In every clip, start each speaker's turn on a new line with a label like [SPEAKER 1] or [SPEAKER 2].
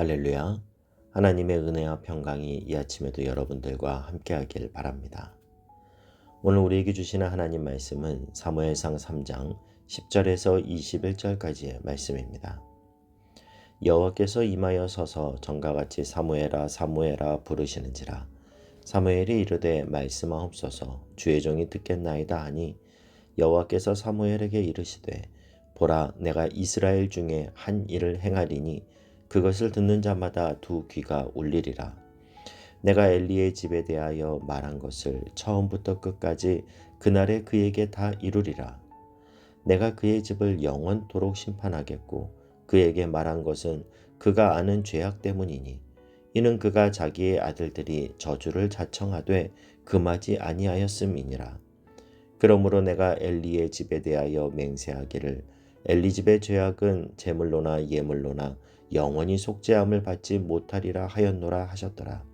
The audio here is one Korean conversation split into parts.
[SPEAKER 1] 할렐루야. 하나님의 은혜와 평강이 이 아침에도 여러분들과 함께하길 바랍니다. 오늘 우리에게 주시는 하나님 말씀은 사무엘상 3장 10절에서 21절까지의 말씀입니다. 여호와께서 임하여 서서 전과 같이 사무엘아 사무엘아 부르시는지라. 사무엘이 이르되 말씀하옵소서 주의 종이 듣겠나이다 하니 여호와께서 사무엘에게 이르시되 보라 내가 이스라엘 중에 한 일을 행하리니 그것을 듣는 자마다 두 귀가 울리리라. 내가 엘리의 집에 대하여 말한 것을 처음부터 끝까지 그날에 그에게 다 이루리라. 내가 그의 집을 영원토록 심판하겠고 그에게 말한 것은 그가 아는 죄악 때문이니 이는 그가 자기의 아들들이 저주를 자청하되 금하지 아니하였음이니라. 그러므로 내가 엘리의 집에 대하여 맹세하기를 엘리 집의 죄악은 제물로나 예물로나 영원히 속죄함을 받지 못하리라 하였노라 하셨더라.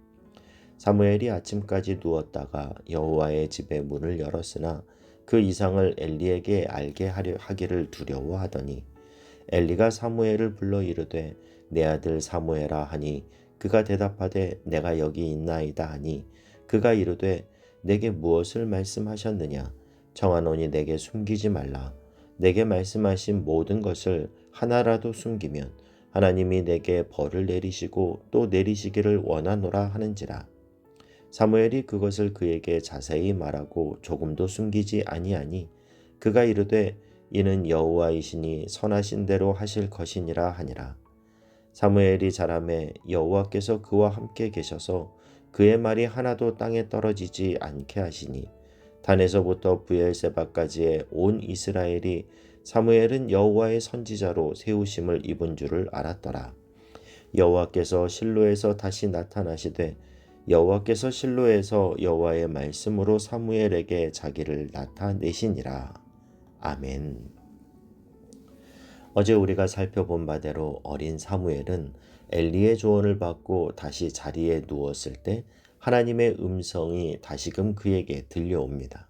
[SPEAKER 1] 사무엘이 아침까지 누웠다가 여호와의 집의 문을 열었으나 그 이상을 엘리에게 알게 하기를 두려워하더니 엘리가 사무엘을 불러 이르되 내 아들 사무엘아 하니 그가 대답하되 내가 여기 있나이다 하니 그가 이르되 내게 무엇을 말씀하셨느냐 청하노니 내게 숨기지 말라. 내게 말씀하신 모든 것을 하나라도 숨기면 하나님이 내게 벌을 내리시고 또 내리시기를 원하노라 하는지라. 사무엘이 그것을 그에게 자세히 말하고 조금도 숨기지 아니하니 그가 이르되 이는 여호와이시니 선하신 대로 하실 것이니라 하니라. 사무엘이 자라매 여호와께서 그와 함께 계셔서 그의 말이 하나도 땅에 떨어지지 않게 하시니 단에서부터 브엘세바까지의 온 이스라엘이 사무엘은 여호와의 선지자로 세우심을 입은 줄을 알았더라. 여호와께서 실로에서 다시 나타나시되 여호와께서 실로에서 여호와의 말씀으로 사무엘에게 자기를 나타내시니라. 아멘. 어제 우리가 살펴본 바대로 어린 사무엘은 엘리의 조언을 받고 다시 자리에 누웠을 때 하나님의 음성이 다시금 그에게 들려옵니다.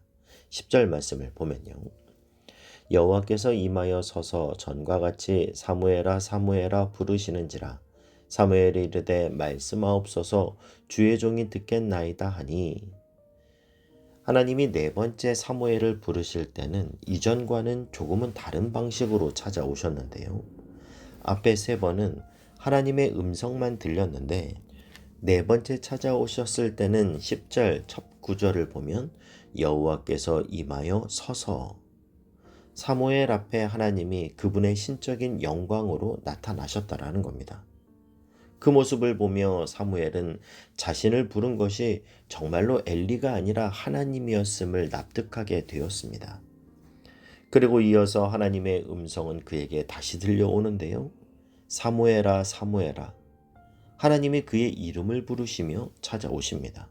[SPEAKER 1] 10절 말씀을 보면요. 여호와께서 임하여 서서 전과 같이 사무엘아 사무엘아 부르시는지라. 사무엘이 이르되 말씀하옵소서 주의 종이 듣겠나이다 하니 하나님이 네 번째 사무엘을 부르실 때는 이전과는 조금은 다른 방식으로 찾아오셨는데요. 앞에 세 번은 하나님의 음성만 들렸는데 네 번째 찾아오셨을 때는 10절 첫 구절을 보면 여호와께서 임하여 서서 사무엘 앞에 하나님이 그분의 신적인 영광으로 나타나셨다라는 겁니다. 그 모습을 보며 사무엘은 자신을 부른 것이 정말로 엘리가 아니라 하나님이었음을 납득하게 되었습니다. 그리고 이어서 하나님의 음성은 그에게 다시 들려오는데요. 사무엘아 사무엘아. 하나님이 그의 이름을 부르시며 찾아오십니다.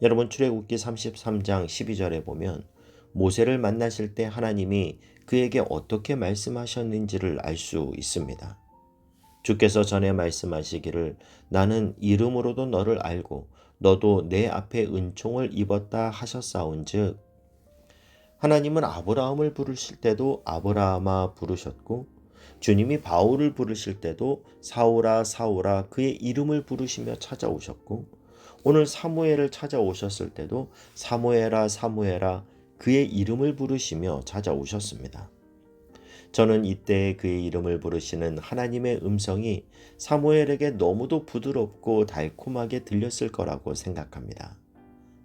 [SPEAKER 1] 여러분 출애굽기 33장 12절에 보면 모세를 만나실 때 하나님이 그에게 어떻게 말씀하셨는지를 알 수 있습니다. 주께서 전에 말씀하시기를 나는 이름으로도 너를 알고 너도 내 앞에 은총을 입었다 하셨사온즉 하나님은 아브라함을 부르실 때도 아브라함아 부르셨고 주님이 바울을 부르실 때도 사울아 사울아 그의 이름을 부르시며 찾아오셨고 오늘 사무엘을 찾아오셨을 때도 사무엘아 사무엘아 그의 이름을 부르시며 찾아오셨습니다. 저는 이때 그의 이름을 부르시는 하나님의 음성이 사무엘에게 너무도 부드럽고 달콤하게 들렸을 거라고 생각합니다.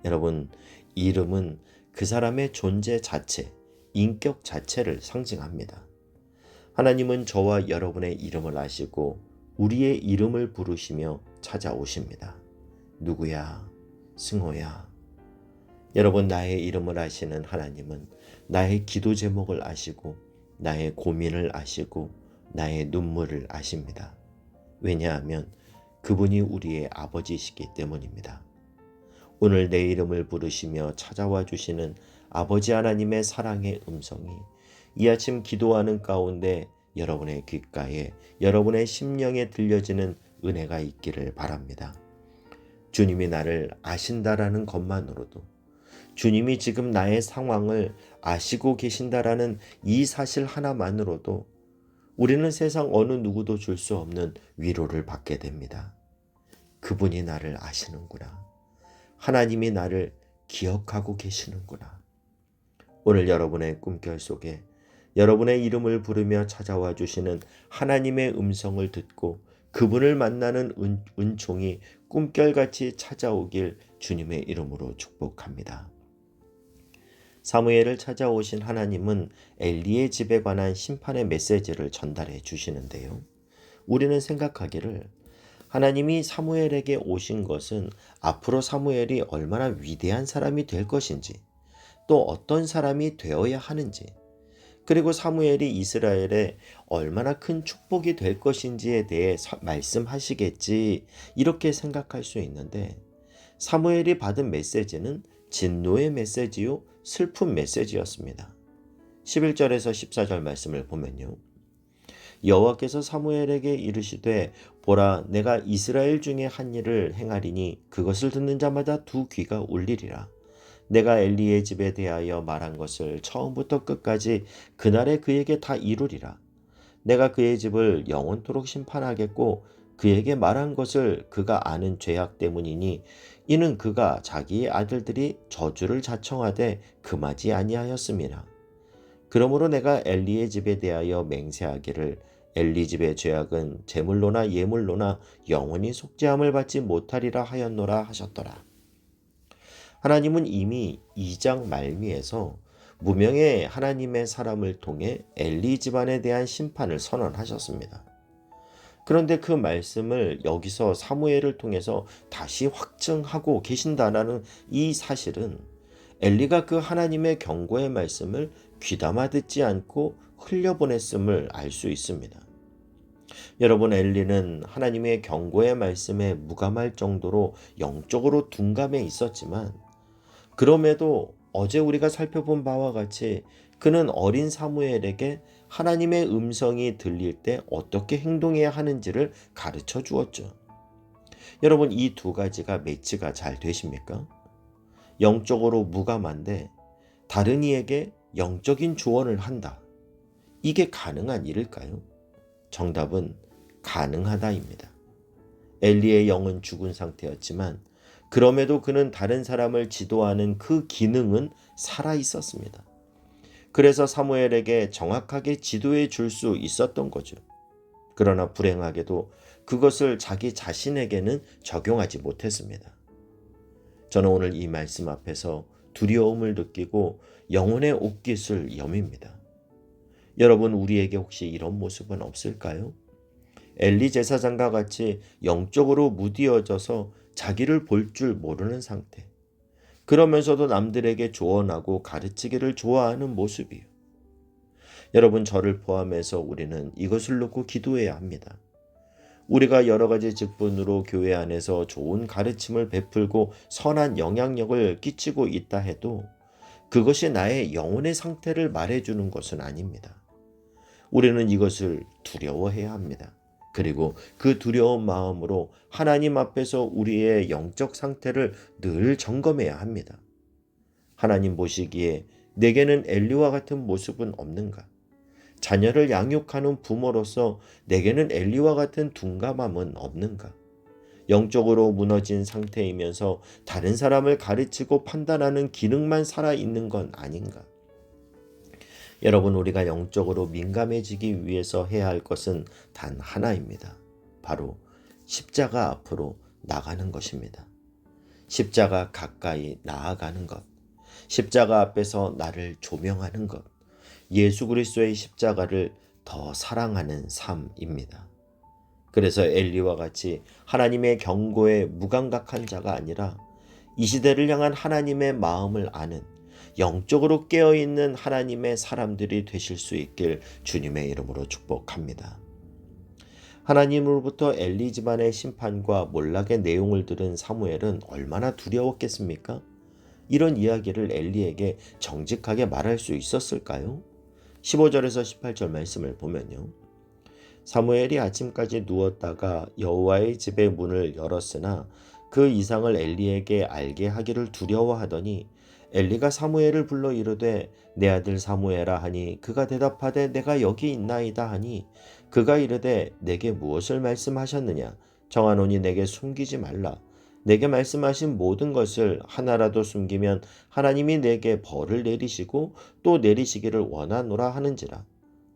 [SPEAKER 1] 여러분, 이름은 그 사람의 존재 자체, 인격 자체를 상징합니다. 하나님은 저와 여러분의 이름을 아시고 우리의 이름을 부르시며 찾아오십니다. 누구야? 승호야. 여러분, 나의 이름을 아시는 하나님은 나의 기도 제목을 아시고 나의 고민을 아시고 나의 눈물을 아십니다. 왜냐하면 그분이 우리의 아버지시기 때문입니다. 오늘 내 이름을 부르시며 찾아와 주시는 아버지 하나님의 사랑의 음성이 이 아침 기도하는 가운데 여러분의 귓가에 여러분의 심령에 들려지는 은혜가 있기를 바랍니다. 주님이 나를 아신다라는 것만으로도 주님이 지금 나의 상황을 아시고 계신다라는 이 사실 하나만으로도 우리는 세상 어느 누구도 줄 수 없는 위로를 받게 됩니다. 그분이 나를 아시는구나. 하나님이 나를 기억하고 계시는구나. 오늘 여러분의 꿈결 속에 여러분의 이름을 부르며 찾아와 주시는 하나님의 음성을 듣고 그분을 만나는 은총이 꿈결같이 찾아오길 주님의 이름으로 축복합니다. 사무엘을 찾아오신 하나님은 엘리의 집에 관한 심판의 메시지를 전달해 주시는데요. 우리는 생각하기를 하나님이 사무엘에게 오신 것은 앞으로 사무엘이 얼마나 위대한 사람이 될 것인지, 또 어떤 사람이 되어야 하는지, 그리고 사무엘이 이스라엘에 얼마나 큰 축복이 될 것인지에 대해 말씀하시겠지, 이렇게 생각할 수 있는데, 사무엘이 받은 메시지는 진노의 메시지요, 슬픈 메시지였습니다. 11절에서 14절 말씀을 보면요. 여호와께서 사무엘에게 이르시되 보라 내가 이스라엘 중에 한 일을 행하리니 그것을 듣는 자마다 두 귀가 울리리라. 내가 엘리의 집에 대하여 말한 것을 처음부터 끝까지 그날에 그에게 다 이루리라. 내가 그의 집을 영원토록 심판하겠고 그에게 말한 것을 그가 아는 죄악 때문이니 이는 그가 자기의 아들들이 저주를 자청하되 금하지 아니하였음이라. 그러므로 내가 엘리의 집에 대하여 맹세하기를 엘리 집의 죄악은 제물로나 예물로나 영원히 속죄함을 받지 못하리라 하였노라 하셨더라. 하나님은 이미 2장 말미에서 무명의 하나님의 사람을 통해 엘리 집안에 대한 심판을 선언하셨습니다. 그런데 그 말씀을 여기서 사무엘을 통해서 다시 확증하고 계신다는 이 사실은 엘리가 그 하나님의 경고의 말씀을 귀담아 듣지 않고 흘려보냈음을 알 수 있습니다. 여러분, 엘리는 하나님의 경고의 말씀에 무감할 정도로 영적으로 둔감해 있었지만 그럼에도 어제 우리가 살펴본 바와 같이 그는 어린 사무엘에게 하나님의 음성이 들릴 때 어떻게 행동해야 하는지를 가르쳐 주었죠. 여러분, 이 두 가지가 매치가 잘 되십니까? 영적으로 무감한데 다른 이에게 영적인 조언을 한다. 이게 가능한 일일까요? 정답은 가능하다입니다. 엘리의 영은 죽은 상태였지만 그럼에도 그는 다른 사람을 지도하는 그 기능은 살아 있었습니다. 그래서 사무엘에게 정확하게 지도해 줄 수 있었던 거죠. 그러나 불행하게도 그것을 자기 자신에게는 적용하지 못했습니다. 저는 오늘 이 말씀 앞에서 두려움을 느끼고 영혼의 옷깃을 여밉니다. 여러분, 우리에게 혹시 이런 모습은 없을까요? 엘리 제사장과 같이 영적으로 무디어져서 자기를 볼 줄 모르는 상태. 그러면서도 남들에게 조언하고 가르치기를 좋아하는 모습이요. 여러분, 저를 포함해서 우리는 이것을 놓고 기도해야 합니다. 우리가 여러 가지 직분으로 교회 안에서 좋은 가르침을 베풀고 선한 영향력을 끼치고 있다 해도 그것이 나의 영혼의 상태를 말해주는 것은 아닙니다. 우리는 이것을 두려워해야 합니다. 그리고 그 두려운 마음으로 하나님 앞에서 우리의 영적 상태를 늘 점검해야 합니다. 하나님 보시기에 내게는 엘리와 같은 모습은 없는가? 자녀를 양육하는 부모로서 내게는 엘리와 같은 둔감함은 없는가? 영적으로 무너진 상태이면서 다른 사람을 가르치고 판단하는 기능만 살아있는 건 아닌가? 여러분, 우리가 영적으로 민감해지기 위해서 해야 할 것은 단 하나입니다. 바로 십자가 앞으로 나가는 것입니다. 십자가 가까이 나아가는 것, 십자가 앞에서 나를 조명하는 것, 예수 그리스도의 십자가를 더 사랑하는 삶입니다. 그래서 엘리와 같이 하나님의 경고에 무감각한 자가 아니라 이 시대를 향한 하나님의 마음을 아는 영적으로 깨어있는 하나님의 사람들이 되실 수 있길 주님의 이름으로 축복합니다. 하나님으로부터 엘리 집안의 심판과 몰락의 내용을 들은 사무엘은 얼마나 두려웠겠습니까? 이런 이야기를 엘리에게 정직하게 말할 수 있었을까요? 15절에서 18절 말씀을 보면요. 사무엘이 아침까지 누웠다가 여호와의 집의 문을 열었으나 그 이상을 엘리에게 알게 하기를 두려워하더니 엘리가 사무엘을 불러 이르되 내 아들 사무엘아 하니 그가 대답하되 내가 여기 있나이다 하니 그가 이르되 내게 무엇을 말씀하셨느냐 정하노니 내게 숨기지 말라. 내게 말씀하신 모든 것을 하나라도 숨기면 하나님이 내게 벌을 내리시고 또 내리시기를 원하노라 하는지라.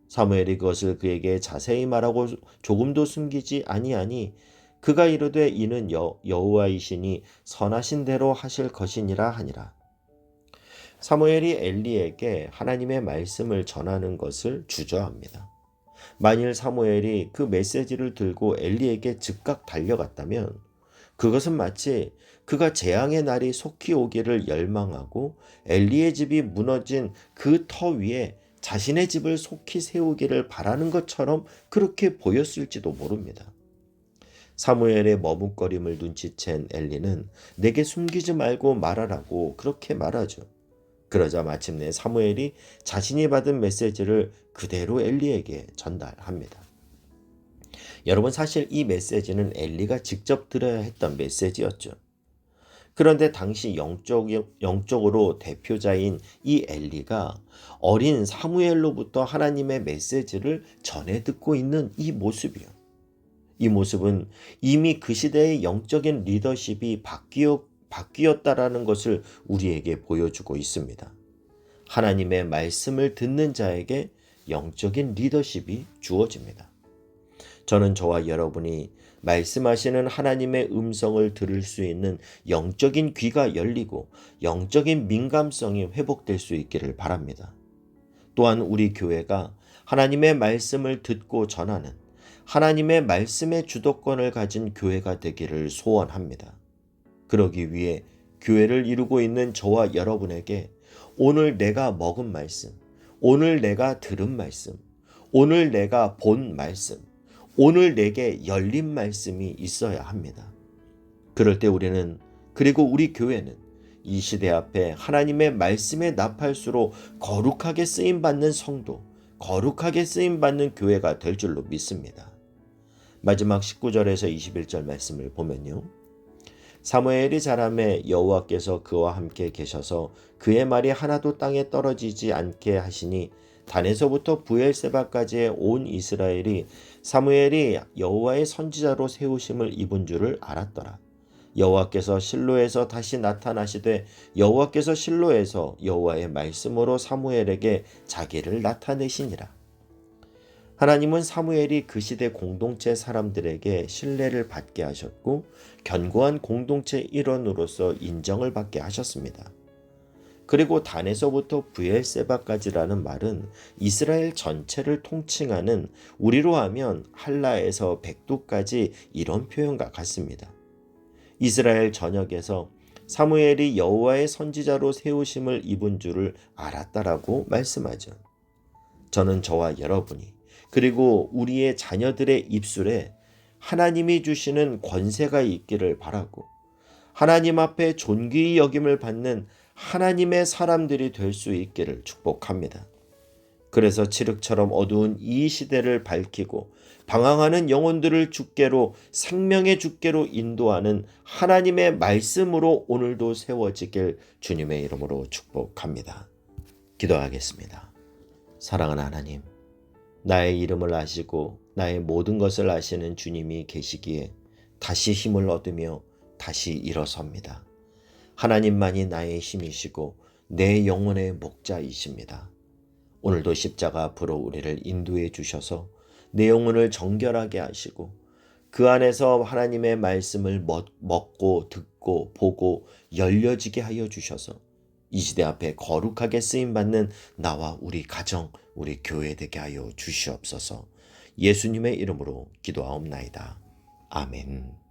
[SPEAKER 1] 사무엘이 그것을 그에게 자세히 말하고 조금도 숨기지 아니하니 그가 이르되 이는 여호와이시니 선하신 대로 하실 것이니라 하니라. 사무엘이 엘리에게 하나님의 말씀을 전하는 것을 주저합니다. 만일 사무엘이 그 메시지를 들고 엘리에게 즉각 달려갔다면 그것은 마치 그가 재앙의 날이 속히 오기를 열망하고 엘리의 집이 무너진 그 터 위에 자신의 집을 속히 세우기를 바라는 것처럼 그렇게 보였을지도 모릅니다. 사무엘의 머뭇거림을 눈치챈 엘리는 내게 숨기지 말고 말하라고 그렇게 말하죠. 그러자 마침내 사무엘이 자신이 받은 메시지를 그대로 엘리에게 전달합니다. 여러분, 사실 이 메시지는 엘리가 직접 들어야 했던 메시지였죠. 그런데 당시 영적으로 대표자인 이 엘리가 어린 사무엘로부터 하나님의 메시지를 전해 듣고 있는 이 모습이요. 이 모습은 이미 그 시대의 영적인 리더십이 바뀌었다라는 것을 우리에게 보여주고 있습니다. 하나님의 말씀을 듣는 자에게 영적인 리더십이 주어집니다. 저는 저와 여러분이 말씀하시는 하나님의 음성을 들을 수 있는 영적인 귀가 열리고 영적인 민감성이 회복될 수 있기를 바랍니다. 또한 우리 교회가 하나님의 말씀을 듣고 전하는 하나님의 말씀의 주도권을 가진 교회가 되기를 소원합니다. 그러기 위해 교회를 이루고 있는 저와 여러분에게 오늘 내가 먹은 말씀, 오늘 내가 들은 말씀, 오늘 내가 본 말씀, 오늘 내게 열린 말씀이 있어야 합니다. 그럴 때 우리는, 그리고 우리 교회는 이 시대 앞에 하나님의 말씀의 나팔수로 거룩하게 쓰임받는 성도, 거룩하게 쓰임받는 교회가 될 줄로 믿습니다. 마지막 19절에서 21절 말씀을 보면요. 사무엘이 자라매 여호와께서 그와 함께 계셔서 그의 말이 하나도 땅에 떨어지지 않게 하시니 단에서부터 브엘세바까지의 온 이스라엘이 사무엘이 여호와의 선지자로 세우심을 입은 줄을 알았더라. 여호와께서 실로에서 다시 나타나시되 여호와께서 실로에서 여호와의 말씀으로 사무엘에게 자기를 나타내시니라. 하나님은 사무엘이 그 시대 공동체 사람들에게 신뢰를 받게 하셨고 견고한 공동체 일원으로서 인정을 받게 하셨습니다. 그리고 단에서부터 브엘세바까지라는 말은 이스라엘 전체를 통칭하는, 우리로 하면 할라에서 백두까지 이런 표현과 같습니다. 이스라엘 전역에서 사무엘이 여호와의 선지자로 세우심을 입은 줄을 알았다라고 말씀하죠. 저는 저와 여러분이, 그리고 우리의 자녀들의 입술에 하나님이 주시는 권세가 있기를 바라고 하나님 앞에 존귀히 여김을 받는 하나님의 사람들이 될 수 있기를 축복합니다. 그래서 칠흑처럼 어두운 이 시대를 밝히고 방황하는 영혼들을 주께로, 생명의 주께로 인도하는 하나님의 말씀으로 오늘도 세워지길 주님의 이름으로 축복합니다. 기도하겠습니다. 사랑하는 하나님, 나의 이름을 아시고 나의 모든 것을 아시는 주님이 계시기에 다시 힘을 얻으며 다시 일어섭니다. 하나님만이 나의 힘이시고 내 영혼의 목자이십니다. 오늘도 십자가 앞으로 우리를 인도해 주셔서 내 영혼을 정결하게 하시고 그 안에서 하나님의 말씀을 먹고 듣고 보고 열려지게 하여 주셔서 이 시대 앞에 거룩하게 쓰임받는 나와 우리 가정, 우리 교회 되게 하여 주시옵소서. 예수님의 이름으로 기도하옵나이다. 아멘.